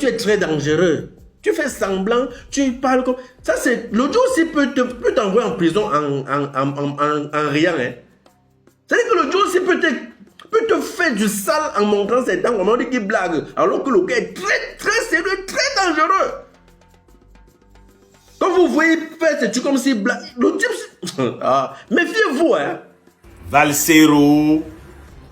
tu es très dangereux. Tu fais semblant, tu parles comme... Ça, c'est... L'audio aussi peut t'envoyer en prison en riant. Hein. C'est-à-dire que l'audio aussi peut te faire du sale en montrant ses dents, on dit qu'il blague. Alors que le gars est très, très sérieux, très dangereux. Quand vous voyez faire ce truc comme s'il blague, le type... Ah, méfiez-vous, hein. Valsero,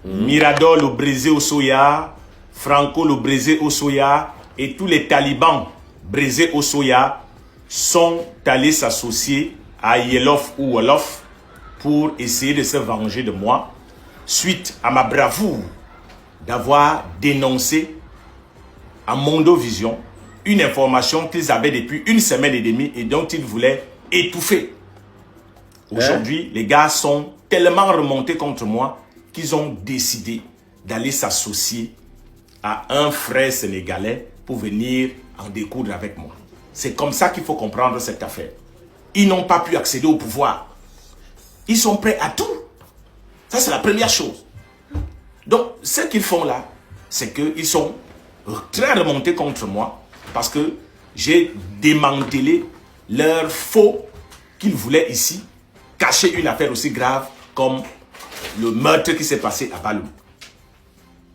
Mirador le brisé au soya, Franco le brisé au soya et tous les talibans brisés au soya sont allés s'associer à Yelof ou Wolof pour essayer de se venger de moi suite à ma bravoure d'avoir dénoncé à Mondovision une information qu'ils avaient depuis une semaine et demie et dont ils voulaient étouffer. Aujourd'hui, les gars sont tellement remontés contre moi qu'ils ont décidé d'aller s'associer à un frère sénégalais pour venir en découdre avec moi. C'est comme ça qu'il faut comprendre cette affaire. Ils n'ont pas pu accéder au pouvoir. Ils sont prêts à tout. Ça, c'est la première chose. Donc, ce qu'ils font là, c'est qu'ils sont très remontés contre moi parce que j'ai démantelé leur faux qu'ils voulaient ici cacher une affaire aussi grave comme le meurtre qui s'est passé à Balou.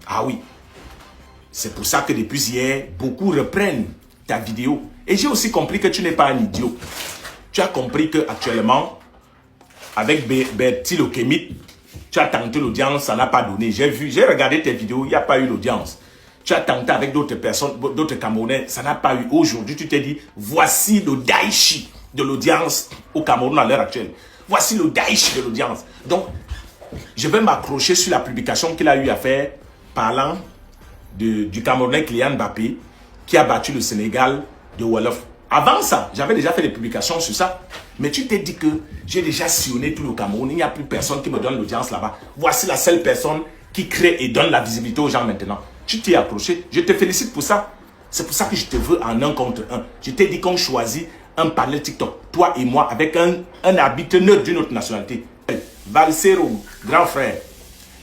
Ah oui. C'est pour ça que depuis hier, beaucoup reprennent ta vidéo. Et j'ai aussi compris que tu n'es pas un idiot. Tu as compris qu'actuellement, avec Bertie le Kémite, tu as tenté l'audience, ça n'a pas donné. J'ai regardé tes vidéos, il n'y a pas eu l'audience. Tu as tenté avec d'autres personnes, d'autres Camerounais, ça n'a pas eu. Aujourd'hui, tu t'es dit, voici le Daichi de l'audience au Cameroun à l'heure actuelle. Voici le Daichi de l'audience. Donc, je vais m'accrocher sur la publication qu'il a eu à faire parlant du Camerounais Kylian Mbappé qui a battu le Sénégal de Wolof. Avant ça, j'avais déjà fait des publications sur ça. Mais tu t'es dit que j'ai déjà sillonné tout le Cameroun. Il n'y a plus personne qui me donne l'audience là-bas. Voici la seule personne qui crée et donne la visibilité aux gens maintenant. Tu t'es approché. Je te félicite pour ça. C'est pour ça que je te veux en un contre un. Je t'ai dit qu'on choisit un panel TikTok, toi et moi, avec un arbitre neutre d'une autre nationalité. Valsero, grand frère,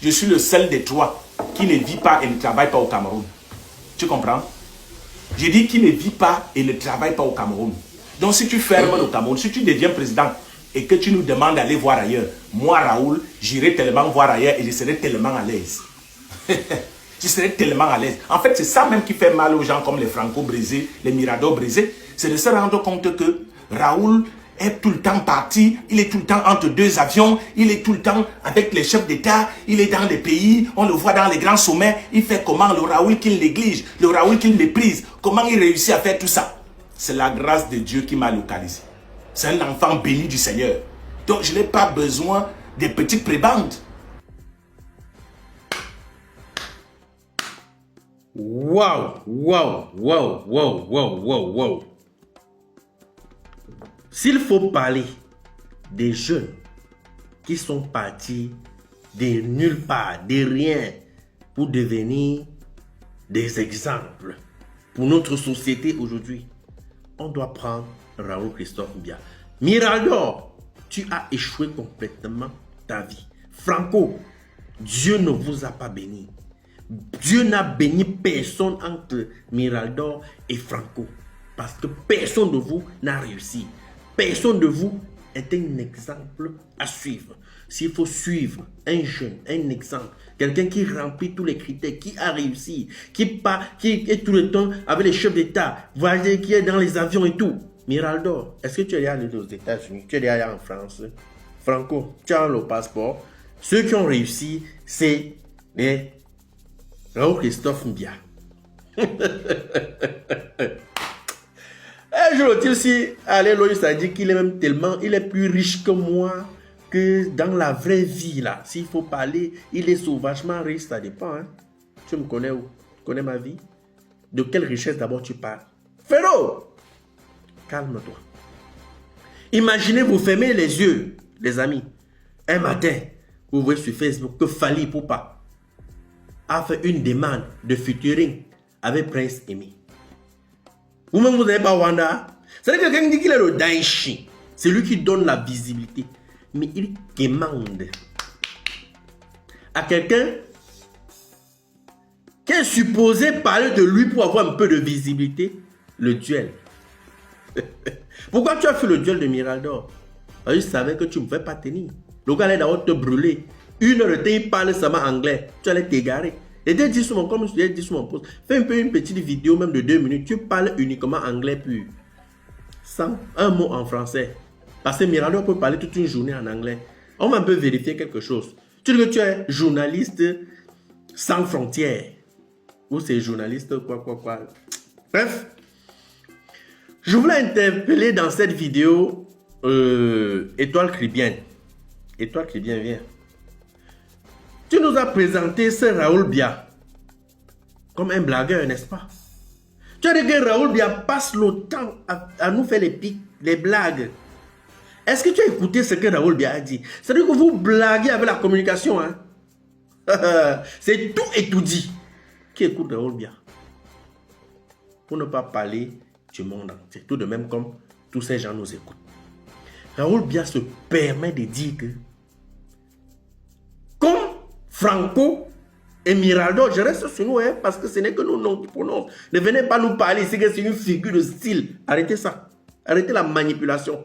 je suis le seul des trois qui ne vit pas et ne travaille pas au Cameroun. Tu comprends? J'ai dit qu'il ne vit pas et ne travaille pas au Cameroun. Donc si tu fermes le Cameroun, si tu deviens président et que tu nous demandes d'aller voir ailleurs, moi Raoul, j'irai tellement voir ailleurs et je serai tellement à l'aise. Je serai tellement à l'aise. En fait, c'est ça même qui fait mal aux gens comme les Franco brisés, les Mirador brisés. C'est de se rendre compte que Raoul est tout le temps parti, il est tout le temps entre deux avions, il est tout le temps avec les chefs d'État, il est dans les pays, on le voit dans les grands sommets, il fait comment le Raoul qu'il néglige, le Raoul qu'il méprise, comment il réussit à faire tout ça. C'est la grâce de Dieu qui m'a localisé. C'est un enfant béni du Seigneur. Donc je n'ai pas besoin des petites prébendes. Waouh, waouh, waouh, waouh, waouh, waouh, waouh. S'il faut parler des jeunes qui sont partis de nulle part, de rien, pour devenir des exemples pour notre société aujourd'hui, on doit prendre Raoul Christophe Mbia. Mirador, tu as échoué complètement ta vie. Franco, Dieu ne vous a pas béni. Dieu n'a béni personne entre Mirador et Franco. Parce que personne de vous n'a réussi. Personne de vous est un exemple à suivre. S'il faut suivre un jeune, un exemple, quelqu'un qui remplit tous les critères, qui a réussi, qui est tout le temps avec les chefs d'État, voyez, qui est dans les avions et tout. Mirador, est-ce que tu es allé aux États-Unis? Tu es allé en France? Franco, tu as le passeport. Ceux qui ont réussi, c'est les Raoul Christophe Mbia. Un jour, il aussi, Alléluia, ça dit qu'il est même tellement, il est plus riche que moi, que dans la vraie vie, là. S'il faut parler, il est sauvagement riche, ça dépend, hein. Tu me connais où? Tu connais ma vie? De quelle richesse d'abord tu parles? Féro! Calme-toi. Imaginez, vous fermez les yeux, les amis. Un matin, vous voyez sur Facebook que Fally Ipupa a fait une demande de featuring avec Prince Amy. Vous-même, vous n'avez pas Wanda. C'est-à-dire que quelqu'un dit qu'il est le Daichi. C'est lui qui donne la visibilité. Mais il demande à quelqu'un qui est supposé parler de lui pour avoir un peu de visibilité, le duel. Pourquoi tu as fait le duel de Mirador? Je savais que tu ne me fais pas tenir. Le gars allait d'abord te brûler. 1 heure de temps, il parle seulement anglais. Tu allais t'égarer. Et t'ai dit sur mon, comme je l'ai dit sur mon post, fais un peu une petite vidéo même de 2 minutes. Tu parles uniquement anglais pur. Sans un mot en français. Parce que Mirador peut parler toute une journée en anglais. On va un peu vérifier quelque chose. Tu dis que tu es journaliste sans frontières. Ou c'est journaliste quoi. Bref. Je voulais interpeller dans cette vidéo Étoile Caribbean. Étoile Caribbean, viens. Tu nous as présenté ce Raoul Bia comme un blagueur, n'est-ce pas? Tu as dit que Raoul Bia passe le temps à nous faire les pics, les blagues. Est-ce que tu as écouté ce que Raoul Bia a dit? C'est-à-dire que vous blaguez avec la communication. Hein? C'est tout et tout dit. Qui écoute Raoul Bia? Pour ne pas parler du monde entier. Tout de même comme tous ces gens nous écoutent. Raoul Bia se permet de dire que comme Franco et Mirador, je reste sur nous hein, parce que ce n'est que nos noms qui prononcent. Ne venez pas nous parler ici que c'est une figure de style. Arrêtez ça. Arrêtez la manipulation.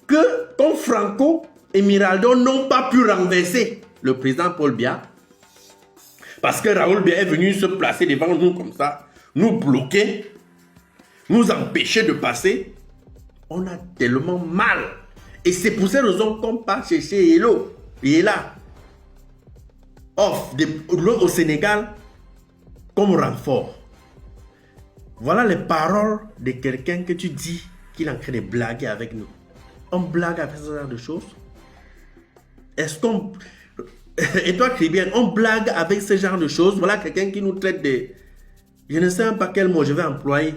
Que comme Franco et Mirador n'ont pas pu renverser le président Paul Biya parce que Raoul Bia est venu se placer devant nous comme ça, nous bloquer, nous empêcher de passer. On a tellement mal. Et c'est pour cette raison qu'on part chercher Hello. Il est là. Au Sénégal comme renfort. Voilà les paroles de quelqu'un que tu dis qu'il est en train de blaguer avec nous. On blague avec ce genre de choses. Est-ce qu'on... Et toi, Caribbean, on blague avec ce genre de choses. Voilà quelqu'un qui nous traite de... Je ne sais pas quel mot je vais employer.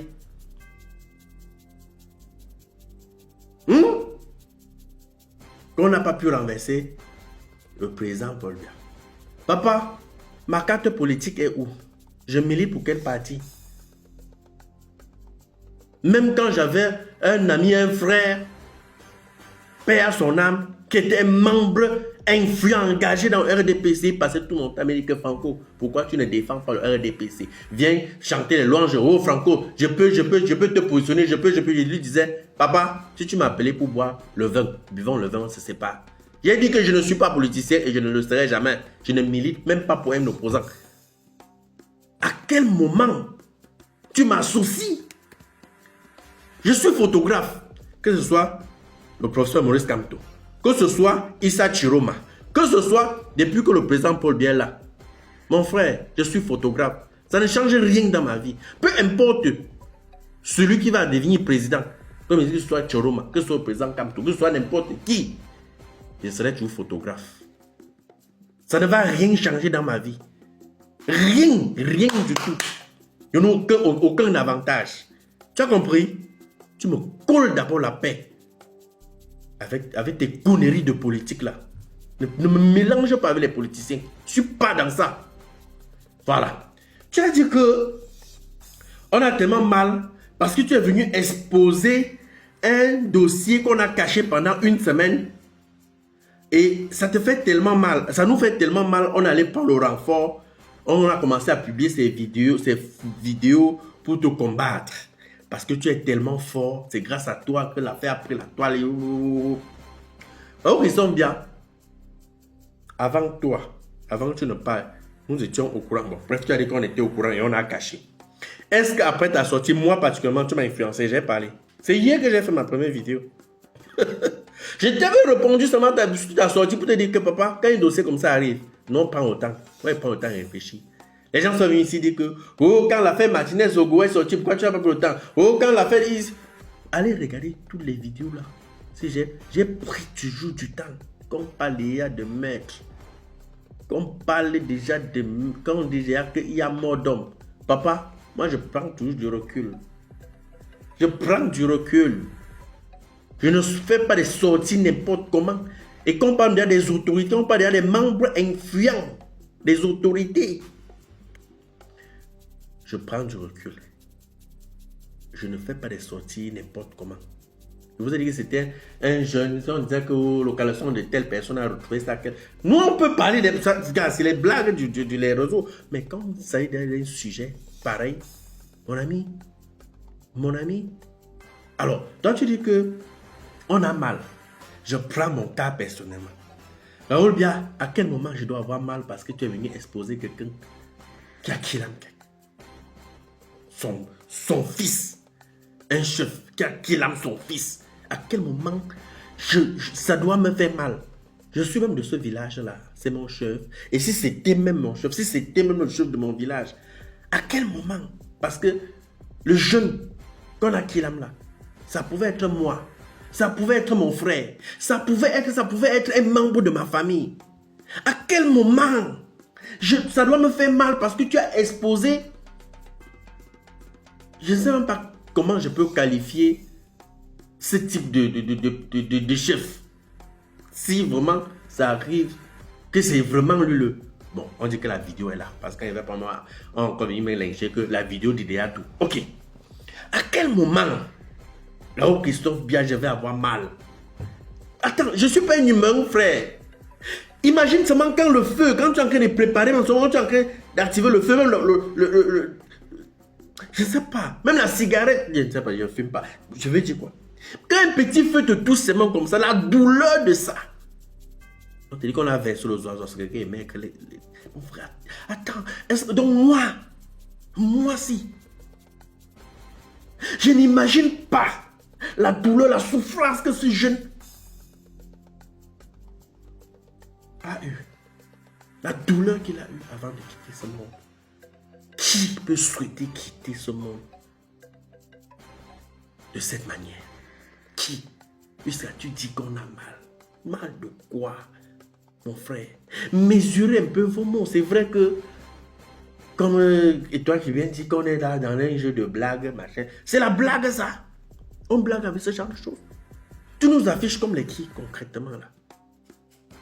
Qu'on n'a pas pu renverser le président Paul Biya. Papa, ma carte politique est où? Je milite pour quel parti? Même quand j'avais un ami, un frère, paix à son âme, qui était membre influent, engagé dans le RDPC, passait tout mon temps, mais dit que Franco, pourquoi tu ne défends pas le RDPC? Viens chanter les louanges. Oh Franco, je peux te positionner, je peux. Je lui disais, papa, si tu m'appelais pour boire le vin, buvons le vin, on se sépare. J'ai dit que je ne suis pas politicien et je ne le serai jamais. Je ne milite même pas pour un opposant. À quel moment tu m'associes? Je suis photographe, que ce soit le professeur Maurice Kamto, que ce soit Issa Chiroma, que ce soit depuis que le président Paul Biya est là. Mon frère, je suis photographe. Ça ne change rien dans ma vie. Peu importe celui qui va devenir président, que ce soit Chiroma, que ce soit le président Kamto, que ce soit n'importe qui, je serai toujours photographe. Ça ne va rien changer dans ma vie. Rien du tout. Je n'ai aucun avantage. Tu as compris? Tu me colles d'abord la paix. Avec tes conneries de politique là. Ne me mélange pas avec les politiciens. Je ne suis pas dans ça. Voilà. Tu as dit que on a tellement mal parce que tu es venu exposer un dossier qu'on a caché pendant 1 semaine. Et ça te fait tellement mal. Ça nous fait tellement mal. On allait prendre le renfort. On a commencé à publier ces vidéos pour te combattre. Parce que tu es tellement fort. C'est grâce à toi que l'affaire a pris la toile. Oh, ils sont bien. Avant toi, avant que tu ne parles, nous étions au courant. Bon, bref, tu as dit qu'on était au courant et on a caché. Est-ce qu'après ta sortie, moi particulièrement, tu m'as influencé? J'ai parlé. C'est hier que j'ai fait ma première vidéo. Je t'avais répondu seulement à ta sortie pour te dire que papa, quand un dossier comme ça arrive, non, prends autant. Ouais, prends autant et réfléchis. Les gens sont venus ici dire que, oh, quand l'affaire Martinez Ogo est sortie, pourquoi tu n'as pas pris le temps? Oh, quand l'affaire is... Allez regarder toutes les vidéos là. Si j'ai pris toujours du temps. Qu'on parle déjà de maître. Qu'on parle déjà de... Quand on dit déjà qu'il y a mort d'homme. Papa, moi je prends toujours du recul. Je prends du recul. Je ne fais pas des sorties n'importe comment. Et quand on parle déjà des autorités, on parle déjà des membres influents des autorités. Je prends du recul. Je ne fais pas des sorties n'importe comment. Je vous ai dit que c'était un jeune. On disait que localisation de telle personne a retrouvé ça. Nous, on peut parler de ça. C'est les blagues du les réseaux. Mais quand il s'agit d'un sujet pareil, mon ami. Alors, toi, tu dis que on a mal. Je prends mon cas personnellement. Raoul Biya, à quel moment je dois avoir mal parce que tu es venu exposer quelqu'un qui a killé son fils, un chef qui a killé son fils. À quel moment ça doit me faire mal? Je suis même de ce village-là, c'est mon chef. Et si c'était même mon chef, si c'était même le chef de mon village, à quel moment? Parce que le jeune qu'on a killé là, ça pouvait être moi, ça pouvait être mon frère, ça pouvait être un membre de ma famille. À quel moment ça doit me faire mal parce que tu as exposé. Je ne sais même pas comment je peux qualifier ce type de chef. Si vraiment ça arrive, que c'est vraiment lui le... Bon, on dit que la vidéo est là. Parce qu'il va pas moi encore il m'a lynché que la vidéo d'idéal tout. Ok. À quel moment, là-haut Christophe Biya, je vais avoir mal? Attends, je ne suis pas un humain, frère. Imagine seulement quand le feu, quand tu es en train de préparer, en ce moment tu es en train d'activer le feu, même je ne sais pas, même la cigarette, je ne sais pas, je ne fume pas. Je veux dire quoi? Quand un petit feu te touche seulement comme ça, la douleur de ça. On te dit qu'on a versé les oiseaux, c'est quelqu'un aimait que mon frère, attends, donc moi si, je n'imagine pas la douleur, la souffrance que ce jeune a eu. La douleur qu'il a eue avant de quitter ce monde. Qui peut souhaiter quitter ce monde de cette manière? Qui? Puisque tu dis qu'on a mal. Mal de quoi, mon frère? Mesurez un peu vos mots. C'est vrai que, comme et toi qui viens dire qu'on est là dans un jeu de blague, machin. C'est la blague ça. On blague avec ce genre de choses. Tu nous affiches comme les qui concrètement là?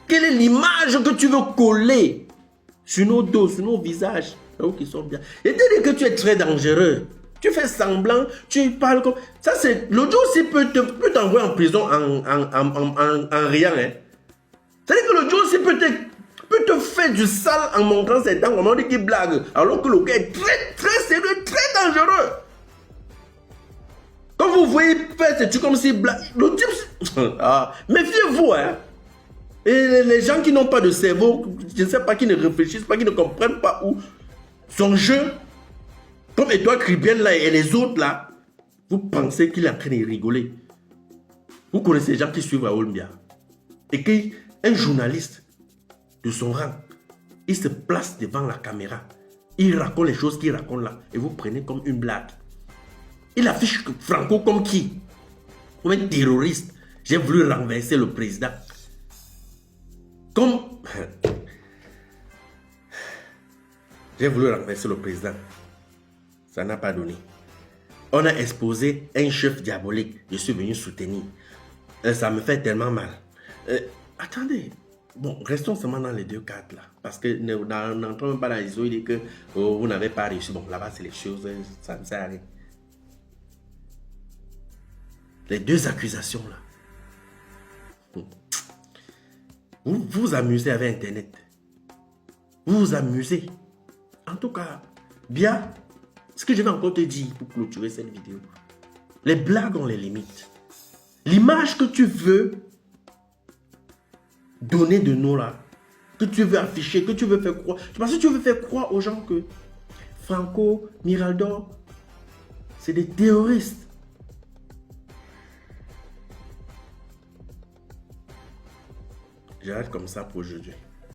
Quelle est l'image que tu veux coller sur nos dos, sur nos visages? Qui sont bien. Et te dis que tu es très dangereux. Tu fais semblant, tu parles comme... Ça, c'est... L'autre jour aussi peut t'envoyer en prison en riant. Hein. C'est-à-dire que l'autre jour aussi peut te faire du sale en montrant ses dents. On dit qu'il blague. Alors que le gars est très, très sérieux, très dangereux. Quand vous voyez faire ces trucs comme s'il blague... Le type... méfiez-vous, hein. Et les gens qui n'ont pas de cerveau, je ne sais pas, qui ne réfléchissent pas, qui ne comprennent pas où son jeu, comme Edouard Kribiel là et les autres là, vous pensez qu'il est en train de rigoler. Vous connaissez les gens qui suivent Raoul Biya. Et qu'un journaliste de son rang, il se place devant la caméra. Il raconte les choses qu'il raconte là. Et vous prenez comme une blague. Il affiche Franco comme qui? Comme un terroriste. J'ai voulu renverser le président. Comme... J'ai voulu renverser le président. Ça n'a pas donné. On a exposé un chef diabolique. Je suis venu soutenir. Ça me fait tellement mal. Attendez. Bon, restons seulement dans les deux cadres là. Parce que n'entrons même pas dans les eaux. Il dit que vous n'avez pas réussi. Bon, là-bas, c'est les choses. Ça ne sert à rien. Les deux accusations là. Vous vous amusez avec Internet. Vous vous amusez. En tout cas, bien, ce que je vais encore te dire pour clôturer cette vidéo. Les blagues ont les limites. L'image que tu veux donner de nous là, que tu veux afficher, que tu veux faire croire. Parce que tu veux faire croire aux gens que Franco, Mirador, c'est des terroristes. J'arrête comme ça pour aujourd'hui.